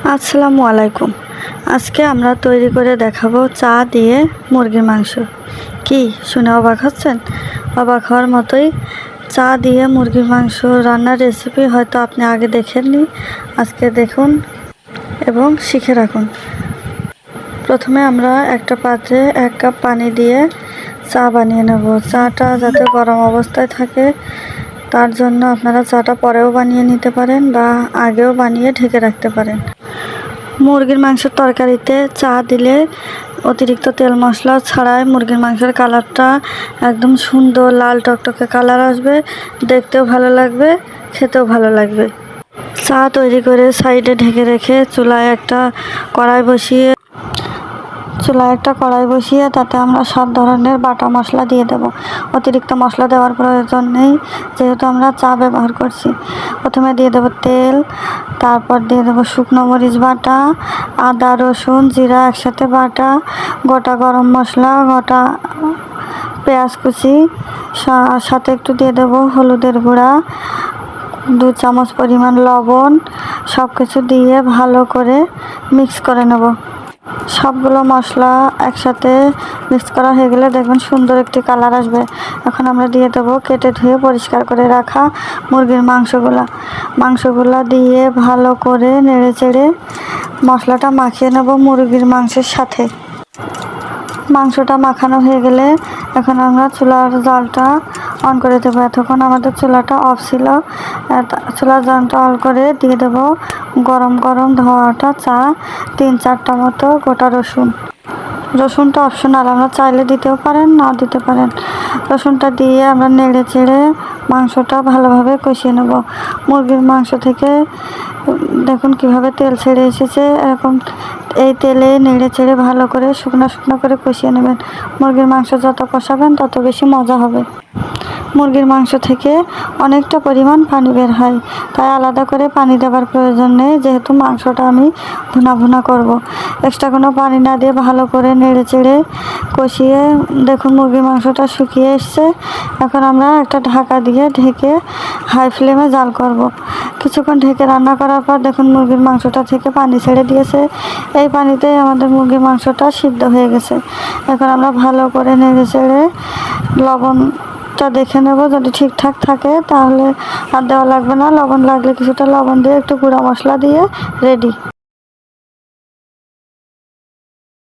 আসসালামু আলাইকুম। আজকে আমরা তৈরি করে দেখাবো চা দিয়ে মুরগির মাংস। কি শুনে অবাক হচ্ছেন? অবাক হওয়ার মতোই। চা দিয়ে মুরগির মাংস রান্নার রেসিপি হয়তো আপনি আগে দেখেননি, আজকে দেখুন এবং শিখে রাখুন। প্রথমে আমরা একটা পাত্রে 1 কাপ পানি দিয়ে চা বানিয়ে নেব। চাটা যাতে গরম অবস্থায় থাকে তার জন্য আপনারা চাটা পরেও বানিয়ে নিতে পারেন বা আগেও বানিয়ে ঢেকে রাখতে পারেন। মুরগির মাংসের তরকারিতে চা দিলে অতিরিক্ত তেল মশলা ছাড়াই মুরগির মাংসের কালারটা একদম সুন্দর লাল টকটকে কালার আসবে, দেখতেও ভালো লাগবে, খেতেও ভালো লাগবে। চা তৈরি করে সাইডে ঢেকে রেখে চুলায় একটা কড়াই বসিয়ে তাতে আমরা সব ধরনের বাটা মশলা দিয়ে দেব। অতিরিক্ত মশলা দেওয়ার প্রয়োজন নেই, যেহেতু আমরা চা ব্যবহার করছি। প্রথমে দিয়ে দেব তেল, তারপর দিয়ে দেব শুকনো মরিচ বাটা, আদা রসুন জিরা একসাথে বাটা, গোটা গরম মশলা, গোটা পেঁয়াজ কুচি, সাথে একটু দিয়ে দেব হলুদের গুঁড়া, 2 চামচ পরিমাণ লবণ। সব কিছু দিয়ে ভালো করে মিক্স করে নেব। সবগুলো মশলা একসাথে মিক্স করা হয়ে গেলে দেখবেন সুন্দর একটি কালার আসবে। এখন আমরা দিয়ে দেবো কেটে ধুয়ে পরিষ্কার করে রাখা মুরগির মাংসগুলা দিয়ে ভালো করে নেড়ে চেড়ে মশলাটা মাখিয়ে নেব মুরগির মাংসের সাথে। মাংসটা মাখানো হয়ে গেলে এখন আমরা চুলার জালটা অন করে দেবো। এতক্ষণ আমাদের চুলাটা অফ ছিল। চুলার জালটা অন করে দিয়ে দেবো গরম গরম ধোয়াটা চা, 3-4টা মতো গোটা রসুনটা অপশনাল, আমরা চাইলে দিতেও পারেন না দিতে পারেন। রসুনটা দিয়ে আমরা নেড়ে চেড়ে মাংসটা ভালোভাবে কষিয়ে নেব। মুরগির মাংস থেকে দেখুন কিভাবে তেল ছেড়ে এসেছে। এরকম এই তেলে নেড়ে চেড়ে ভালো করে শুকনো করে কষিয়ে নেবেন। মুরগির মাংস যত কষাবেন তত বেশি মজা হবে। মুরগির মাংস থেকে অনেকটা পরিমাণ পানি বের হয়, তাই আলাদা করে পানি দেওয়ার প্রয়োজন নেই, যেহেতু মাংসটা আমি ভুনা করব। এক্সট্রা কোনো পানি না দিয়ে ভালো করে নেড়ে চেড়ে কষিয়ে দেখুন মুরগির মাংসটা শুকিয়ে এসছে। এখন আমরা একটা ঢাকা দিয়ে ঢেকে হাই ফ্লেমে জাল করব। কিছুক্ষণ ঢেকে রান্না করার পর দেখুন মুরগির মাংসটা থেকে পানি ছেড়ে দিয়েছে। এই পানিতেই আমাদের মুরগির মাংসটা সিদ্ধ হয়ে গেছে। এখন আমরা ভালো করে নেড়ে চেড়ে লবণটা দেখে নেব, যদি ঠিকঠাক থাকে তাহলে আর দেওয়া লাগবে না। লবণ লাগলে কিছুটা লবণ দিয়ে একটু গুঁড়া মশলা দিয়ে রেডি।